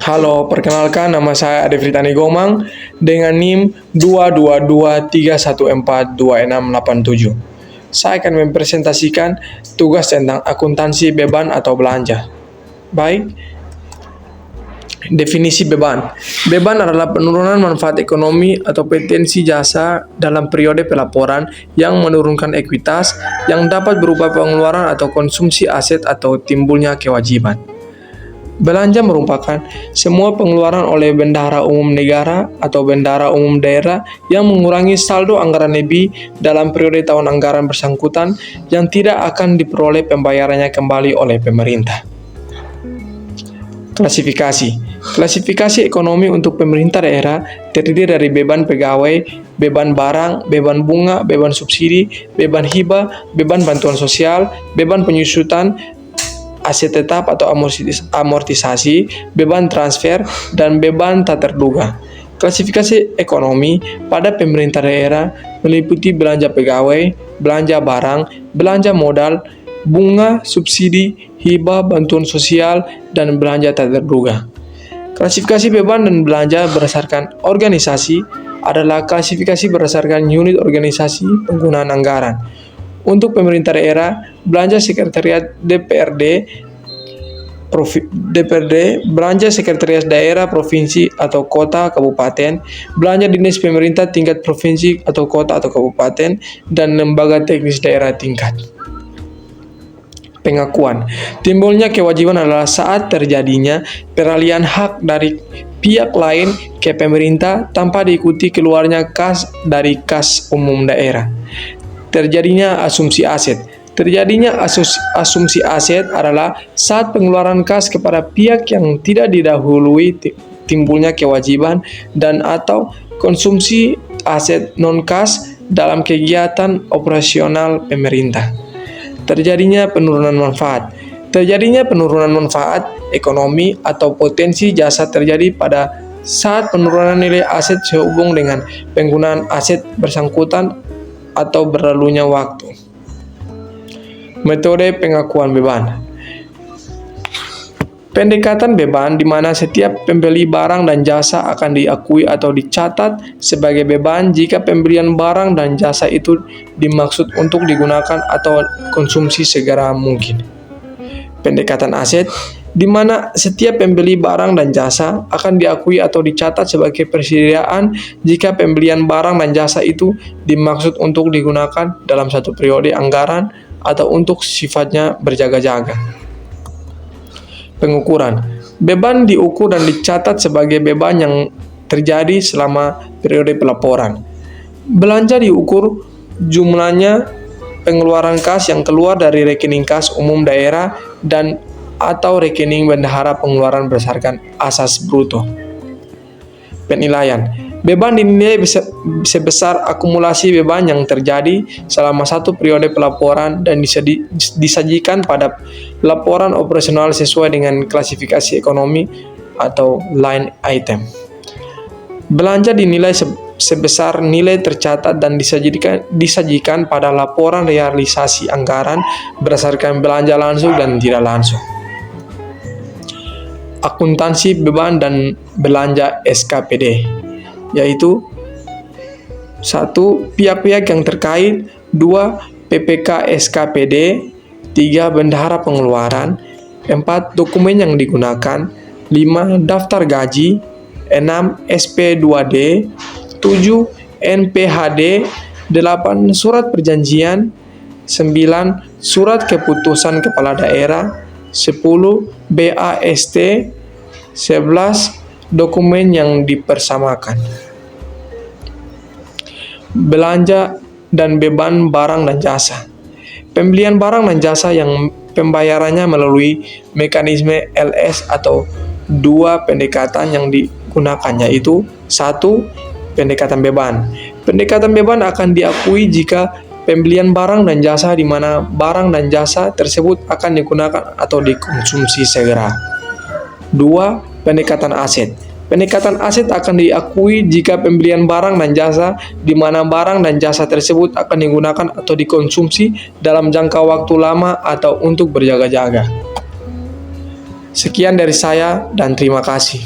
Halo, perkenalkan nama saya Ade Fritani Gomang dengan NIM 22231426687. Saya akan mempresentasikan tugas tentang akuntansi beban atau belanja. Baik, definisi beban. Beban adalah penurunan manfaat ekonomi atau potensi jasa dalam periode pelaporan yang menurunkan ekuitas yang dapat berupa pengeluaran atau konsumsi aset atau timbulnya kewajiban. Belanja merupakan semua pengeluaran oleh bendahara umum negara atau bendahara umum daerah yang mengurangi saldo anggaran lebih dalam periode tahun anggaran bersangkutan yang tidak akan diperoleh pembayarannya kembali oleh pemerintah. Klasifikasi ekonomi untuk pemerintah daerah terdiri dari beban pegawai, beban barang, beban bunga, beban subsidi, beban hibah, beban bantuan sosial, beban penyusutan, aset tetap atau amortisasi, beban transfer, dan beban tak terduga. Klasifikasi ekonomi pada pemerintah daerah meliputi belanja pegawai, belanja barang, belanja modal, bunga, subsidi, hibah, bantuan sosial, dan belanja tak terduga. Klasifikasi beban dan belanja berdasarkan organisasi adalah klasifikasi berdasarkan unit organisasi penggunaan anggaran. Untuk pemerintah daerah, belanja sekretariat DPRD, belanja sekretaris daerah, provinsi atau kota, kabupaten, belanja dinas pemerintah tingkat provinsi atau kota atau kabupaten, dan lembaga teknis daerah tingkat. Pengakuan. Timbulnya kewajiban adalah saat terjadinya peralihan hak dari pihak lain ke pemerintah tanpa diikuti keluarnya kas dari kas umum daerah. Terjadinya asumsi aset. Terjadinya asumsi aset adalah saat pengeluaran kas kepada pihak yang tidak didahului timbulnya kewajiban dan atau konsumsi aset non-kas dalam kegiatan operasional pemerintah. Terjadinya penurunan manfaat. Terjadinya penurunan manfaat ekonomi atau potensi jasa terjadi pada saat penurunan nilai aset sehubung dengan penggunaan aset bersangkutan atau berlalunya waktu. Metode pengakuan beban. Pendekatan beban di mana setiap pembeli barang dan jasa akan diakui atau dicatat sebagai beban jika pembelian barang dan jasa itu dimaksud untuk digunakan atau konsumsi segera mungkin. Pendekatan aset di mana setiap pembeli barang dan jasa akan diakui atau dicatat sebagai persediaan jika pembelian barang dan jasa itu dimaksud untuk digunakan dalam satu periode anggaran atau untuk sifatnya berjaga-jaga. Pengukuran. Beban diukur dan dicatat sebagai beban yang terjadi selama periode pelaporan. Belanja diukur jumlahnya pengeluaran kas yang keluar dari rekening kas umum daerah dan atau rekening bendahara pengeluaran berdasarkan asas bruto. Penilaian. Beban dinilai sebesar akumulasi beban yang terjadi selama satu periode pelaporan dan disajikan pada laporan operasional sesuai dengan klasifikasi ekonomi atau line item. Belanja dinilai sebesar nilai tercatat dan disajikan pada laporan realisasi anggaran berdasarkan belanja langsung dan tidak langsung. Akuntansi beban dan belanja SKPD, yaitu 1. Pihak-pihak yang terkait, 2. PPK SKPD, 3. Bendahara pengeluaran, 4. Dokumen yang digunakan, 5. Daftar gaji, 6. SP2D, 7. NPHD, 8. Surat perjanjian, 9. Surat keputusan kepala daerah, 10. BAST, 11. Dokumen yang dipersamakan. Belanja dan beban barang dan jasa. Pembelian barang dan jasa yang pembayarannya melalui mekanisme LS atau 2 pendekatan yang digunakan, yaitu 1. Pendekatan beban. Pendekatan beban akan diakui jika pembelian barang dan jasa di mana barang dan jasa tersebut akan digunakan atau dikonsumsi segera. 2. Pendekatan aset. Pendekatan aset akan diakui jika pembelian barang dan jasa di mana barang dan jasa tersebut akan digunakan atau dikonsumsi dalam jangka waktu lama atau untuk berjaga-jaga. Sekian dari saya dan terima kasih.